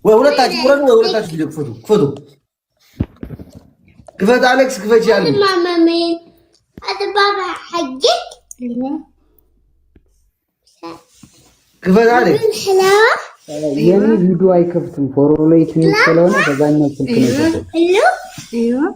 وولدتك برد وولدتك فيديو كفدو كفت أليكس كفت يا أليكس ماما مين هذا بابا حقك كفت أليكس حلاوة يعني فيديو أي كفتم فوروليت نيكلونه بزاين نفسك أيوة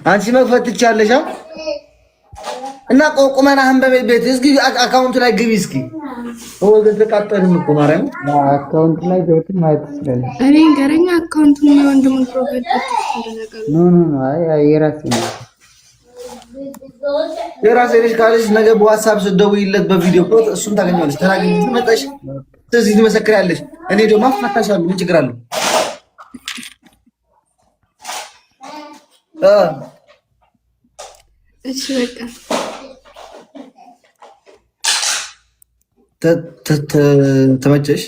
أنت ما فتت شارلشة እና ቆቁመና አንበበ ቤት እስኪ አካውንት ላይ ግቢ እስኪ ወደ ተቃጠለ ምቁማረም አካውንት ላይ ገብተህ ማየት ትችላለህ። እኔ ገረኛ አካውንት ነው ወንድሙን ፕሮፋይል ተደረገ ኖ አይ የራሴ ነው የራሴ ልጅ ካለሽ ነገ በዋትስአፕ ስትደውይለት በቪዲዮ ኮል እሱን ታገኛለሽ። ተናግኝ ትመጣሽ ስለዚህ ትመሰክሪያለሽ። እኔ ደግሞ አፍታሻለሁ። ምን ችግር አለው? እሺ በቃ ተመቸሽ?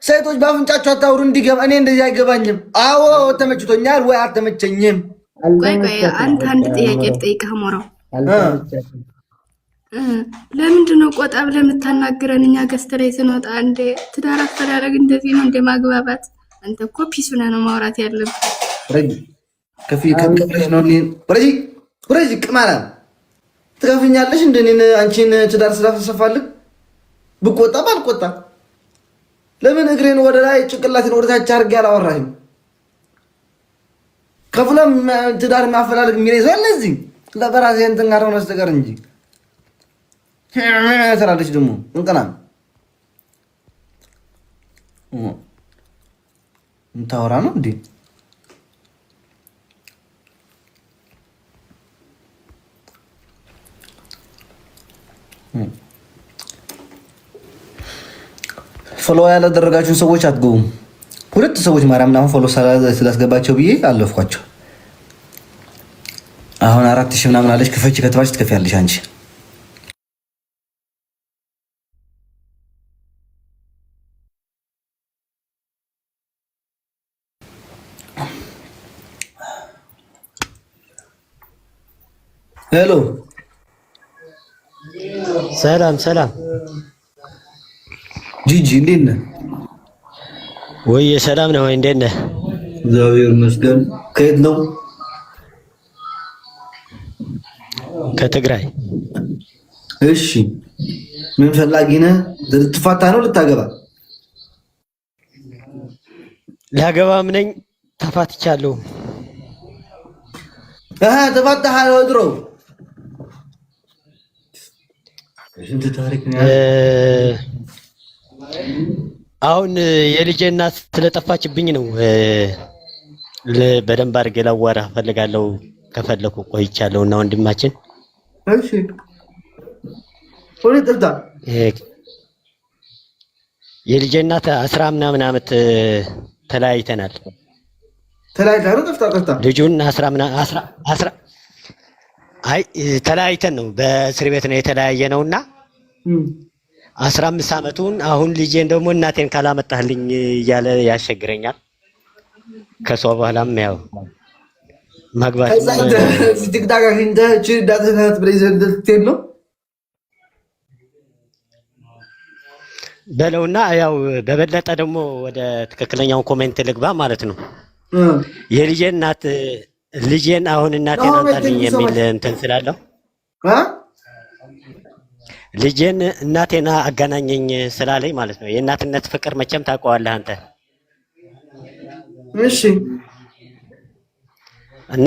ሴቶች በአፍንጫቸው አታውሩ እንዲገባ እኔ እንደዚህ አይገባኝም። አዎ ተመችቶኛል ወይ አልተመቸኝም? ቆይ አንድ ጥያቄ ልጠይቅህ ሞራው ለምንድን ነው ቆጣ ብለህ የምታናግረን? እኛ ገዝተ ላይ ስንወጣ እንደ ትዳር አፈላለግ እንደዚህ ነው እንደ ማግባባት። አንተ እኮ ፒስ ሆነህ ነው ማውራት ያለብህ። ረጂ ከፊ ከብረሽ ነው ረጂ ቅማላ ትከፍኛለሽ እንደ እኔን አንቺን ትዳር ስላፈሰፋልግ ብቆጣ ባልቆጣ ለምን እግሬን ወደ ላይ ጭንቅላቴን ወደ ታች አድርጌ አላወራህም? ከፍለም ትዳር ማፈላለግ የሚለኝ ሰው ለዚህ ለበራሴ እንትን ጋር ነው በስተቀር እንጂ ትላለች ደግሞ እንቀና እንታወራ ነው እንዴ? ፎሎ ያላደረጋችሁን ሰዎች አትገቡም። ሁለት ሰዎች ማርያምን አሁን ፎሎ ስላስገባቸው ብዬ አለፍኳቸው። አሁን 4000 ምናምን አለች። ክፈች ከተባች ትከፍያለሽ አንቺ። ሄሎ ሰላም ጂጂ እንዴት ነህ? ወይ ሰላም ነው ወይ እንዴት ነህ? እግዚአብሔር ይመስገን። ከየት ነው? ከትግራይ። እሺ ምን ፈላጊ ነህ? ልትፋታ ነው ልታገባ? ላገባም ነኝ ተፋትቻለሁ። ተፋታሃል ድሮ? እንት ታሪክ ነው አሁን የልጄ እናት ስለጠፋችብኝ ነው። በደንብ አድርጌ ላዋራ ፈልጋለሁ። ከፈለኩ ቆይቻለሁ እና ወንድማችን እሺ ወዴት ጠፍታ? የልጄ እናት 10 ምናምን ዓመት ተለያይተናል። ተለያይተናል? ጠፍታ ልጁን 10 አይ ተለያይተን ነው በእስር ቤት ነው የተለያየ ነውና 15 ዓመቱን አሁን ልጄን ደግሞ እናቴን ካላመጣህልኝ እያለ ያሸግረኛል። ከሷ በኋላም ያው ማግባት ቲክታክ እንደ ዳተናት ፕሬዝዳንት ነው በለውና ያው በበለጠ ደግሞ ወደ ትክክለኛው ኮሜንት ልግባ ማለት ነው። የልጄን እናት ልጄን አሁን እናቴን አምጣልኝ የሚል እንትን ስላለው ልጄን እናቴን አገናኘኝ ስላለኝ ማለት ነው። የእናትነት ፍቅር መቼም ታውቀዋለህ አንተ። እሺ እና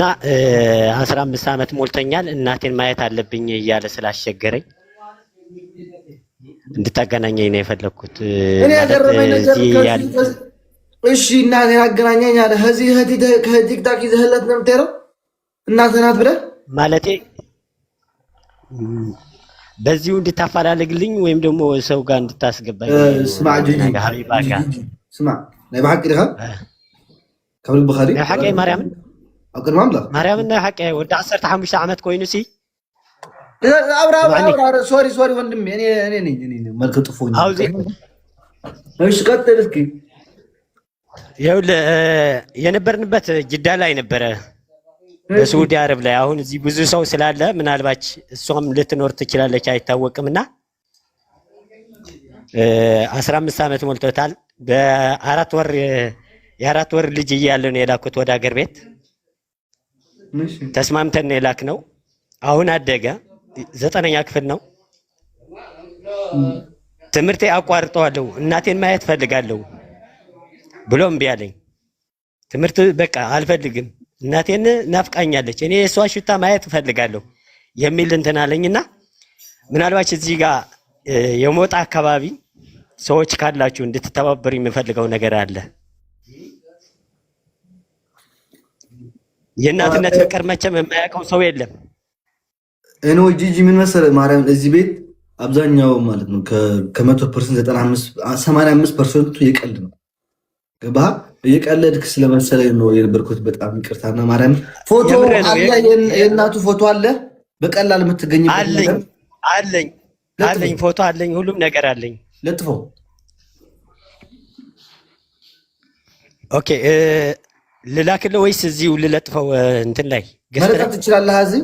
15 ዓመት ሞልተኛል እናቴን ማየት አለብኝ እያለ ስላስቸገረኝ እንድታገናኘኝ ነው የፈለኩት። እኔ ያደረመኝ ነገር እሺ እናቴን አገናኘኝ አለ። ከዚህ ከቲክታክ ይዘህለት ነው የምትሄደው እናትህ ናት ብለህ ማለቴ በዚሁ እንድታፈላልግልኝ ወይም ደግሞ ሰው ጋር እንድታስገባኝ። ስማ ጂጂ ስማ ናይ በሐቂ ዲኻ ከብል በኸሪ ናይ ሓቂ ማርያምን አቅር ማምለኽ ማርያምን ናይ ሓቂ ወዲ 15 ዓመት ኮይኑ ሲ አብራ ሶሪ ወንድሜ እኔ ነኝ መልክ ጥፎኝ። እሺ ቀጥል እስኪ። ይኸውልህ የነበርንበት ጅዳ ላይ ነበረ በሳዑዲ አረብ ላይ አሁን እዚህ ብዙ ሰው ስላለ ምናልባት እሷም ልትኖር ትችላለች አይታወቅምና 15 ዓመት ሞልቶታል። የአራት ወር ልጅ እያለ ነው የላኩት ወደ ሀገር ቤት። ተስማምተን ነው የላክነው። አሁን አደገ 9ኛ ክፍል ነው። ትምህርቴ አቋርጠዋለሁ እናቴን ማየት ፈልጋለሁ ብሎ እምቢ አለኝ። ትምህርት በቃ አልፈልግም እናቴን ናፍቃኛለች እኔ የሷ ሽታ ማየት ፈልጋለሁ የሚል እንትን አለኝና ምናልባት እዚህ ጋር የሞጣ አካባቢ ሰዎች ካላችሁ እንድትተባበሩ የምፈልገው ነገር አለ። የእናትነት ፍቅር መቼም የማያውቀው ሰው የለም። እኔ ጂጂ ምን መሰለህ ማርያም እዚህ ቤት አብዛኛው ማለት ነው ከ100% 85% የቀልድ ነው። ገባ የቀለድክ ስለመሰለኝ ነው የነበርኩት። በጣም ይቅርታና ማርያም ፎቶ አለ የእናቱ ፎቶ አለ በቀላል የምትገኝበት ነገር አለኝ ፎቶ አለኝ ሁሉም ነገር አለኝ። ለጥፎ ኦኬ ልላክልህ ወይስ እዚሁ ልለጥፈው? እንትን ላይ ገስት ትችላለህ። እዚህ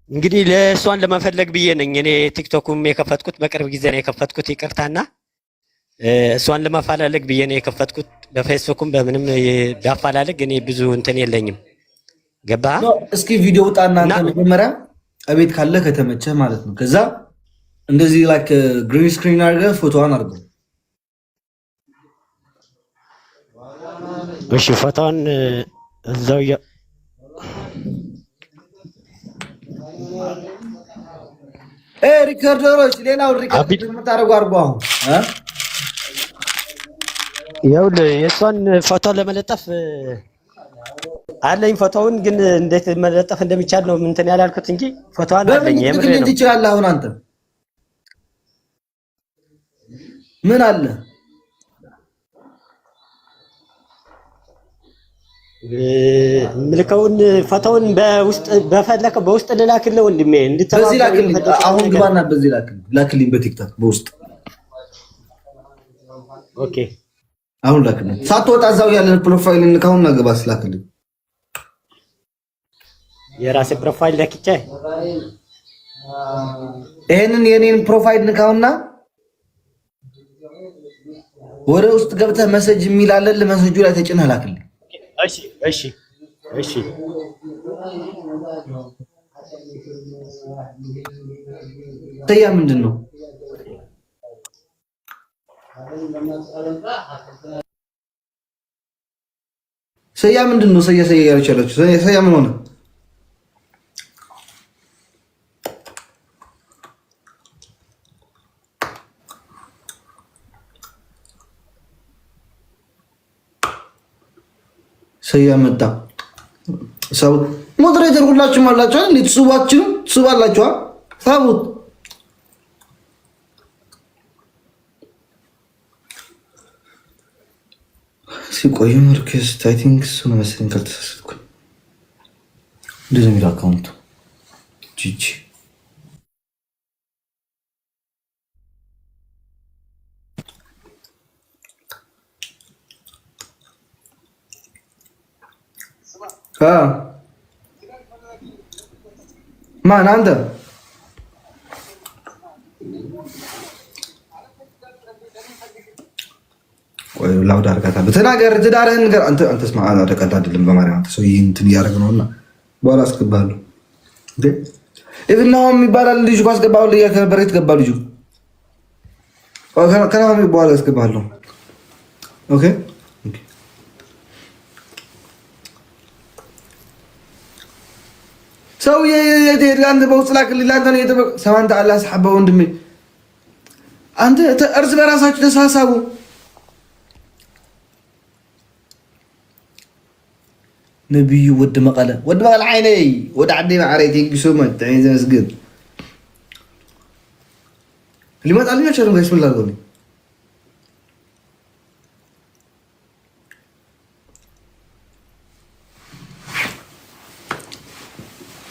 እንግዲህ ለእሷን ለመፈለግ ብዬ ነኝ እኔ ቲክቶኩም የከፈትኩት በቅርብ ጊዜ ነው የከፈትኩት። ይቅርታና እሷን ለማፈላለግ ብዬ ነው የከፈትኩት። በፌስቡክም በምንም ዳፈላለግ እኔ ብዙ እንትን የለኝም። ገባ? እስኪ ቪዲዮ ውጣና መጀመሪያ እቤት ካለ ከተመቸ ማለት ነው። ከዛ እንደዚህ ላይክ ግሪን ስክሪን አድርገህ ፎቶዋን አድርገው። እሺ ፎቶዋን እዛው ሪከርደሮች ሌላውን ሪከርድ የምታደርጉ አድርጎ አሁን ይኸውልህ የእሷን ፎቶ ለመለጠፍ አለኝ። ፎቶውን ግን እንዴት መለጠፍ እንደሚቻል ነው እንትን ያላልኩት እንጂ ፎቶዋን አለኝ። የምሬ ነው። ትችላለህ። አሁን አንተ ምን አለ ምልከውን ፎቶውን በውስጥ ልላክልህ ወንድሜ እንድትተባበረኝ። በዚህ ላክልኝ። አሁን ግባና በዚህ ላክልኝ በቲክቶክ በውስጥ ኦኬ። አሁን ላክልኝ ሳትወጣ እዛው ያለን ፕሮፋይል እንካውና ግባ ስላክልኝ። የራሴ ፕሮፋይል ለክቼ ይሄንን የኔን ፕሮፋይል እንካውና ወደ ውስጥ ገብተህ መሰጅ የሚል አለ። ለመሰጁ ላይ ተጭነህ ላክልኝ። እሺ ሰያ ምንድን ነው? ሰያ ምንድን ነው? ሰያ ያለች ያለችው ሰያ ምን ሆነ? ሰያ መጣ። ሰው ሞዴሬተር ሁላችሁም አላችሁ አይደል? ትሱባላችሁ ሳቡት ሲቆይ ሪኩዌስት አይ ቲንክ እሱ ነው መሰለኝ ካልተሳሳትኩ። እንደዚህ የሚል አካውንቱ ጂጂ ማን አንተ? ቆይ ላውድ አድርጋታለሁ። ተናገር፣ ትዳርህን ንገር። አንተስ ማአና ተቀዳ አይደለም በማርያም አንተ ሰው ይሄን እንትን እያደረግ ነውና በኋላ አስገባለሁ። እንዴ ኢቭናው የሚባላል ልጅ እኮ አስገባለሁ እያከበረ የተገባ ልጁ ከናም በኋላ አስገባለሁ። ኦኬ ሰው የት አንተ በውስጥ ላክልኝ። አንተ ነው የተበቀ ሰማንተ አላህ ሰሐባ ወንድሜ አንተ እርስ በራሳችሁ ተሳሳቡ። ነብዩ ወድ መቀለ ዓይነይ ወድ ዓዲ ማዕረይቲ ግሱመት ተይዘ መስግድ ሊመጣልኝ አልቻለም። ጋይስ ምን ላድርገው?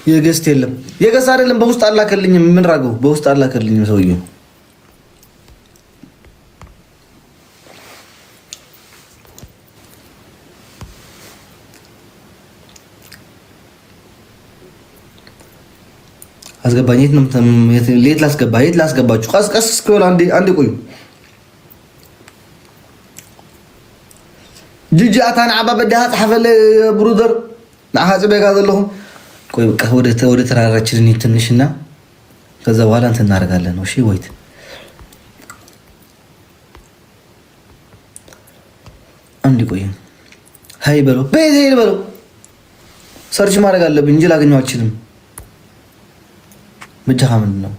የገስት የለም የገስት አይደለም። በውስጥ አላከልኝም። ምን ራገው? በውስጥ አላከልኝም ሰውዬው። አስገባኝ። የት ላስገባችሁ? ቀስ እስኪሆን አንዴ ቆዩ። ጂጂ አታን ዓባ በዳሃ ጻፈለ ብሩደር ንዓኻ ጽበጋ ዘለኹም። ቆይ በቃ ወደ ተራራችን ትንሽና ከዛ በኋላ እንትን እናደርጋለን ነው። እሺ ወይት አንዴ ቆይ። ሃይ በለው በይዘይ በለው። ሰርች ማድረግ አለብኝ እንጂ ላገኘው አልችልም። ምንድን ነው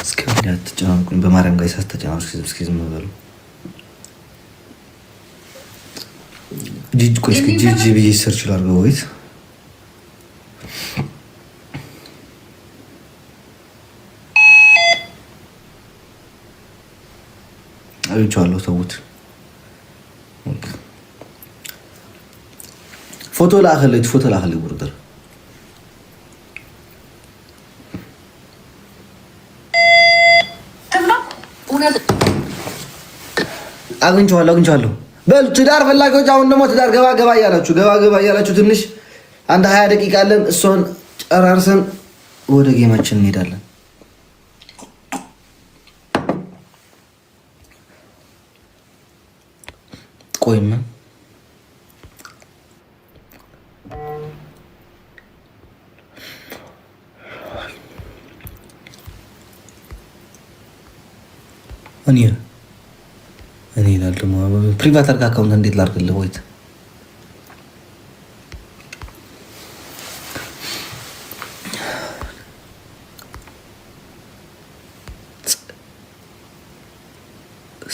እስኪ ተጨናንቁኝ። በማርያም ጋር ሳስተጨናንቁ እስኪ ዝም በሉ። ጂጂ ብዬ ሰርች ላድርገው ወይስ አግኝቼዋለሁ። ተውት። ፎቶ ላከልኝ ብሩደር አግኝቼዋለሁ። በል ትዳር ፈላጊዎች አሁን ደግሞ ትዳር ገባ እያላችሁ ትንሽ አንድ 20 ደቂቃ አለን። እሷን ጨራርሰን ወደ ጌማችን እንሄዳለን። ቆይማ እኔ ይላል ደግሞ ፕሪቫት አድርጋ አካውንት እንዴት ላድርግልህ? ወይት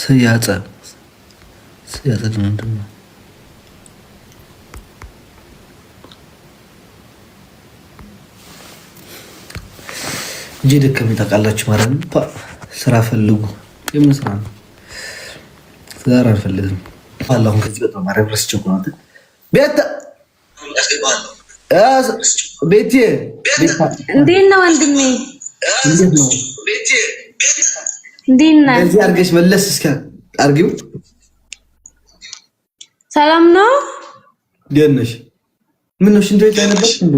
ስያጸ ምንድን ነው? እጄ ደከመኝ ታውቃላችሁ ማለት ነው። ስራ ፈልጉ። የምን ስራ ነው? ትዳር አልፈልግም። አሁን ከዚህ በጣም ማረብ ረስቼ እኮ ነው። ቤቴ እንዴት ነው ወንድሜ? እንዴት ነው? እንዴት ነህ? እዚህ አድርገሽ መለስ እስከ አድርጊው። ሰላም ነው? እንዴት ነሽ? ምን ነው ሽንት ቤት ላይ ነበርሽ እንዴ?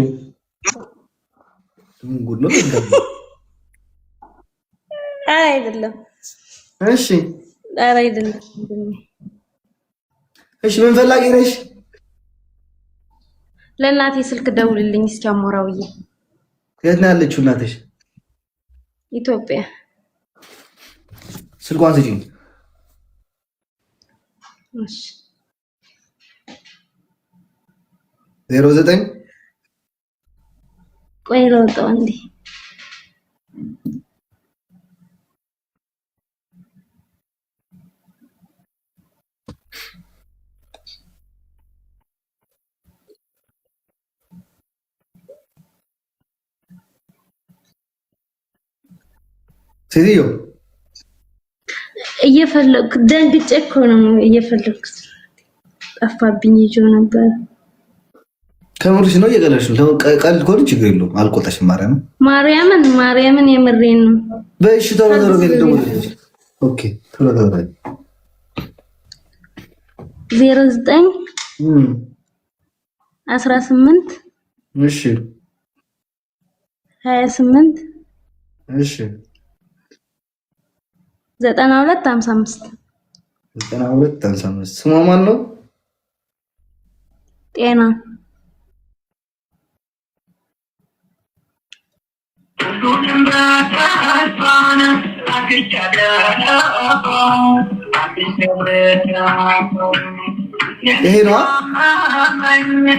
ምን ጉድ ነው? አይደለም። እሺ ኧረ አይደለም። እሺ ምን ፈላጊ ነሽ? ለእናቴ ስልክ ደውልልኝ እስኪ አሞራውዬ። የት ነው ያለችው እናትሽ? ኢትዮጵያ። ስልኳን ስጪኝ። እሺ 09 ቆይ ለውጣው እንዴ ሴትዮ እየፈለኩ ደንግጬ እኮ ነው እየፈለኩት ጠፋብኝ። ይዤው ነበር። ከምርሽ ነው? እየቀለድሽ ነው? ቀልድ ከሆነ ችግር የለውም። አልቆጣሽም። ማርያምን የምሬን ነው። በእሺ ቶሎ ኦኬ ቶሎ 09 18 እሺ 28 እሺ 9255 ስሟ ማን ነው? ጤና ይሄ ነው።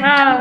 አዎ